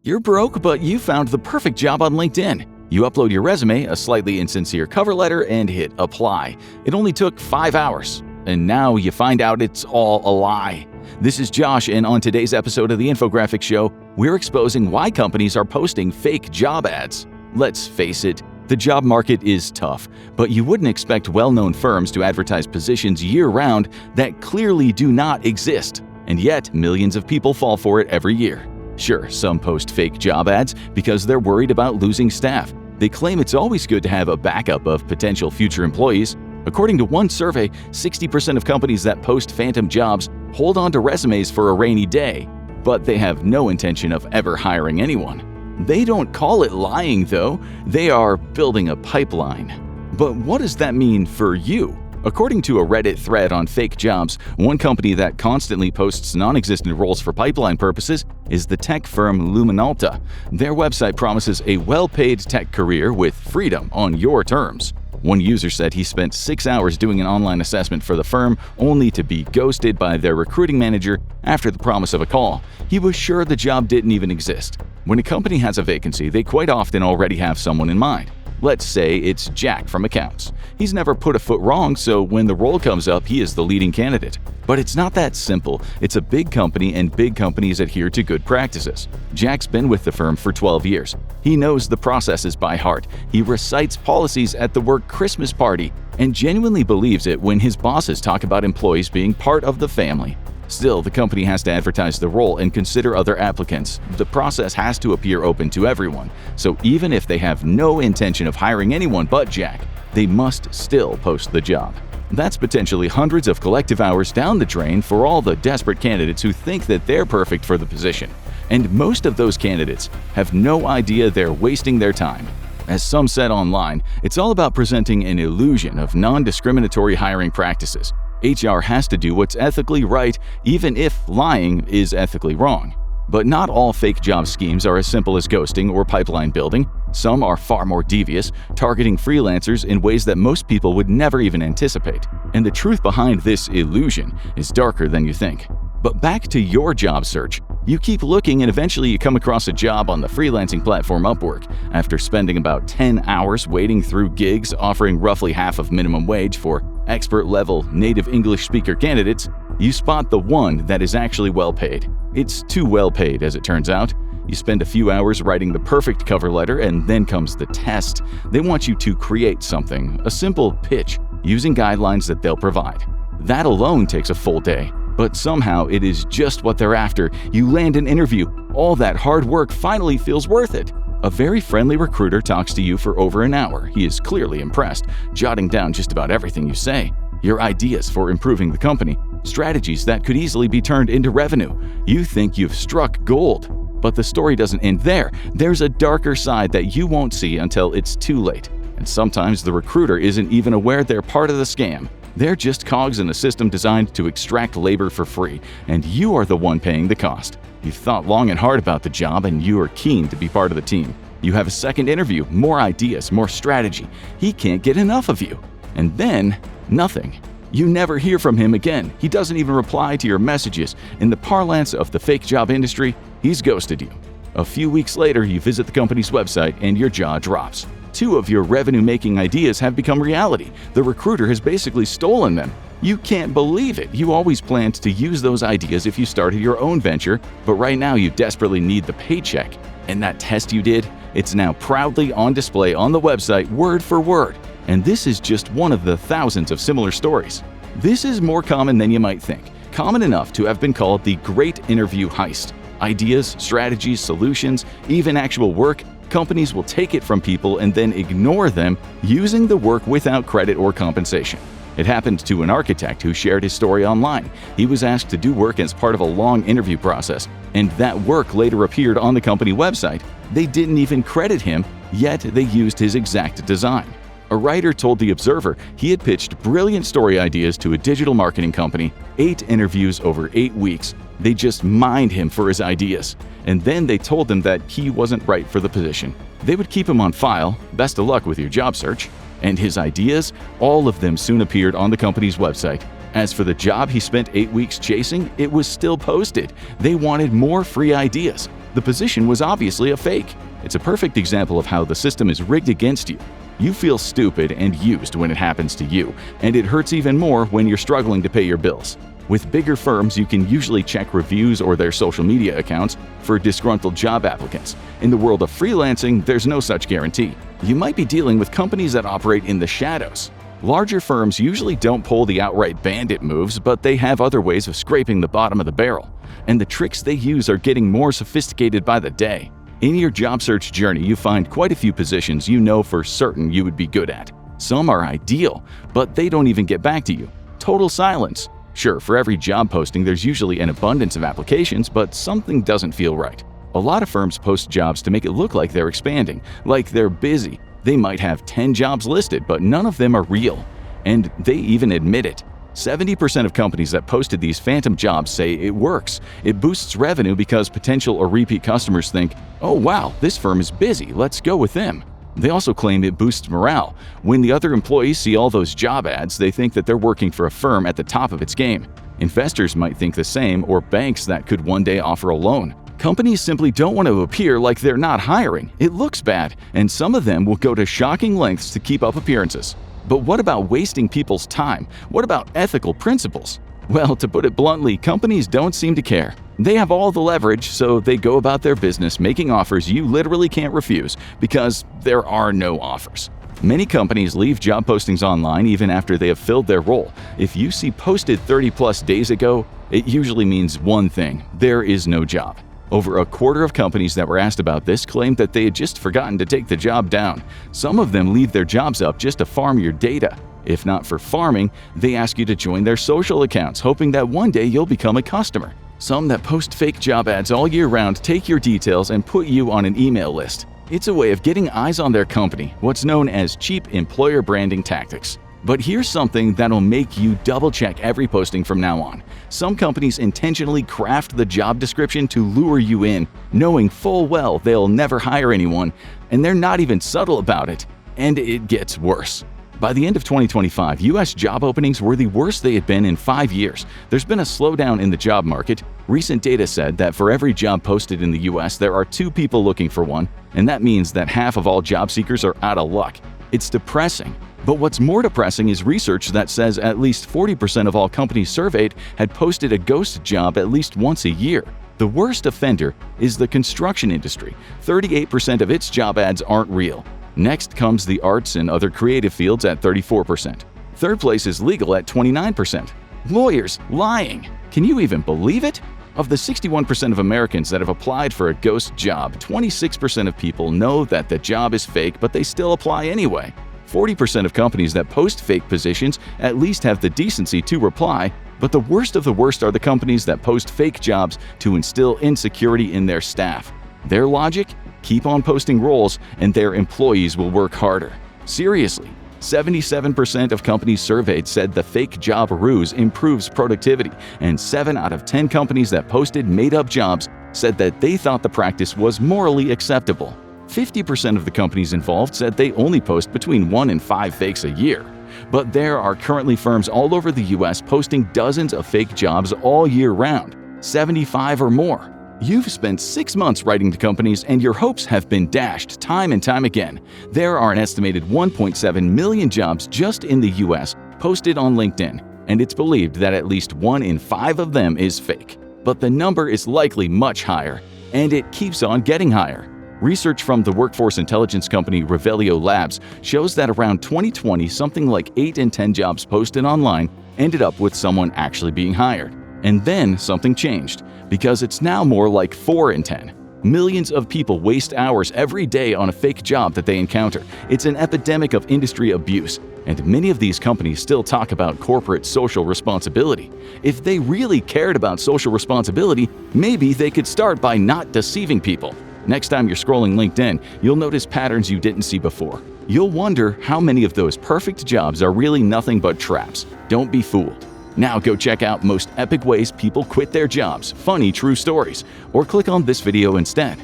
You're broke, but you found the perfect job on LinkedIn. You upload your resume, a slightly insincere cover letter, and hit apply. It only took 5 hours. And now you find out it's all a lie. This is Josh, and on today's episode of the Infographics Show, we're exposing why companies are posting fake job ads. Let's face it, the job market is tough, but you wouldn't expect well-known firms to advertise positions year-round that clearly do not exist. And yet, millions of people fall for it every year. Sure, some post fake job ads because they're worried about losing staff. They claim it's always good to have a backup of potential future employees. According to one survey, 60% of companies that post phantom jobs hold on to resumes for a rainy day, but they have no intention of ever hiring anyone. They don't call it lying, though. They are building a pipeline. But what does that mean for you? According to a Reddit thread on fake jobs, one company that constantly posts non-existent roles for pipeline purposes is the tech firm Luminalta. Their website promises a well-paid tech career with freedom on your terms. One user said he spent 6 hours doing an online assessment for the firm only to be ghosted by their recruiting manager after the promise of a call. He was sure the job didn't even exist. When a company has a vacancy, they quite often already have someone in mind. Let's say it's Jack from accounts. He's never put a foot wrong, so when the role comes up, he is the leading candidate. But it's not that simple. It's a big company, and big companies adhere to good practices. Jack's been with the firm for 12 years. He knows the processes by heart. He recites policies at the work Christmas party and genuinely believes it when his bosses talk about employees being part of the family. Still, the company has to advertise the role and consider other applicants. The process has to appear open to everyone. So even if they have no intention of hiring anyone but Jack, they must still post the job. That's potentially hundreds of collective hours down the drain for all the desperate candidates who think that they're perfect for the position. And most of those candidates have no idea they're wasting their time. As some said online, it's all about presenting an illusion of non-discriminatory hiring practices. HR has to do what's ethically right, even if lying is ethically wrong. But not all fake job schemes are as simple as ghosting or pipeline building. Some are far more devious, targeting freelancers in ways that most people would never even anticipate. And the truth behind this illusion is darker than you think. But back to your job search. You keep looking and eventually you come across a job on the freelancing platform Upwork. After spending about 10 hours wading through gigs offering roughly half of minimum wage for expert-level native English speaker candidates, you spot the one that is actually well paid. It's too well paid, as it turns out. You spend a few hours writing the perfect cover letter, and then comes the test. They want you to create something, a simple pitch, using guidelines that they'll provide. That alone takes a full day. But somehow it is just what they're after. You land an interview. All that hard work finally feels worth it. A very friendly recruiter talks to you for over an hour. He is clearly impressed, jotting down just about everything you say. Your ideas for improving the company, strategies that could easily be turned into revenue. You think you've struck gold. But the story doesn't end there. There's a darker side that you won't see until it's too late. And sometimes the recruiter isn't even aware they're part of the scam. They're just cogs in a system designed to extract labor for free, and you are the one paying the cost. You've thought long and hard about the job, and you are keen to be part of the team. You have a second interview, more ideas, more strategy. He can't get enough of you. And then, nothing. You never hear from him again. He doesn't even reply to your messages. In the parlance of the fake job industry, he's ghosted you. A few weeks later, you visit the company's website and your jaw drops. 2 of your revenue-making ideas have become reality. The recruiter has basically stolen them. You can't believe it. You always planned to use those ideas if you started your own venture, but right now you desperately need the paycheck. And that test you did, it's now proudly on display on the website word for word. And this is just one of the thousands of similar stories. This is more common than you might think. Common enough to have been called the Great Interview Heist. Ideas, strategies, solutions, even actual work, companies will take it from people and then ignore them, using the work without credit or compensation. It happened to an architect who shared his story online. He was asked to do work as part of a long interview process, and that work later appeared on the company website. They didn't even credit him, yet they used his exact design. A writer told The Observer he had pitched brilliant story ideas to a digital marketing company, 8 interviews over 8 weeks. They just mined him for his ideas, and then they told him that he wasn't right for the position. They would keep him on file. Best of luck with your job search. And his ideas, all of them soon appeared on the company's website. As for the job he spent 8 weeks chasing, it was still posted. They wanted more free ideas. The position was obviously a fake. It's a perfect example of how the system is rigged against you. You feel stupid and used when it happens to you, and it hurts even more when you're struggling to pay your bills. With bigger firms, you can usually check reviews or their social media accounts for disgruntled job applicants. In the world of freelancing, there's no such guarantee. You might be dealing with companies that operate in the shadows. Larger firms usually don't pull the outright bandit moves, but they have other ways of scraping the bottom of the barrel. And the tricks they use are getting more sophisticated by the day. In your job search journey, you find quite a few positions you know for certain you would be good at. Some are ideal, but they don't even get back to you. Total silence. Sure, for every job posting, there's usually an abundance of applications, but something doesn't feel right. A lot of firms post jobs to make it look like they're expanding, like they're busy. They might have 10 jobs listed, but none of them are real. And they even admit it. 70% of companies that posted these phantom jobs say it works. It boosts revenue because potential or repeat customers think, "Oh wow, this firm is busy, let's go with them." They also claim it boosts morale. When the other employees see all those job ads, they think that they're working for a firm at the top of its game. Investors might think the same, or banks that could one day offer a loan. Companies simply don't want to appear like they're not hiring. It looks bad, and some of them will go to shocking lengths to keep up appearances. But what about wasting people's time? What about ethical principles? Well, to put it bluntly, companies don't seem to care. They have all the leverage, so they go about their business making offers you literally can't refuse because there are no offers. Many companies leave job postings online even after they have filled their role. If you see posted 30+ days ago, it usually means one thing: there is no job. Over a quarter of companies that were asked about this claimed that they had just forgotten to take the job down. Some of them leave their jobs up just to farm your data. If not for farming, they ask you to join their social accounts, hoping that one day you'll become a customer. Some that post fake job ads all year round take your details and put you on an email list. It's a way of getting eyes on their company, what's known as cheap employer branding tactics. But here's something that'll make you double-check every posting from now on. Some companies intentionally craft the job description to lure you in, knowing full well they'll never hire anyone, and they're not even subtle about it. And it gets worse. By the end of 2025, U.S. job openings were the worst they had been in 5 years. There's been a slowdown in the job market. Recent data said that for every job posted in the U.S., there are 2 people looking for one, and that means that half of all job seekers are out of luck. It's depressing. But what's more depressing is research that says at least 40% of all companies surveyed had posted a ghost job at least once a year. The worst offender is the construction industry. 38% of its job ads aren't real. Next comes the arts and other creative fields at 34%. Third place is legal at 29%. Lawyers lying. Can you even believe it? Of the 61% of Americans that have applied for a ghost job, 26% of people know that the job is fake, but they still apply anyway. 40% of companies that post fake positions at least have the decency to reply, but the worst of the worst are the companies that post fake jobs to instill insecurity in their staff. Their logic? Keep on posting roles and their employees will work harder. Seriously, 77% of companies surveyed said the fake job ruse improves productivity, and 7 out of 10 companies that posted made-up jobs said that they thought the practice was morally acceptable. 50% of the companies involved said they only post between 1 and 5 fakes a year. But there are currently firms all over the US posting dozens of fake jobs all year round, 75 or more. You've spent 6 months writing to companies and your hopes have been dashed time and time again. There are an estimated 1.7 million jobs just in the US posted on LinkedIn, and it's believed that at least 1 in 5 of them is fake. But the number is likely much higher, and it keeps on getting higher. Research from the workforce intelligence company Revelio Labs shows that around 2020, something like 8 in 10 jobs posted online ended up with someone actually being hired. And then something changed, because it's now more like 4 in 10. Millions of people waste hours every day on a fake job that they encounter. It's an epidemic of industry abuse, and many of these companies still talk about corporate social responsibility. If they really cared about social responsibility, maybe they could start by not deceiving people. Next time you're scrolling LinkedIn, you'll notice patterns you didn't see before. You'll wonder how many of those perfect jobs are really nothing but traps. Don't be fooled. Now go check out most epic ways people quit their jobs, funny true stories, or click on this video instead.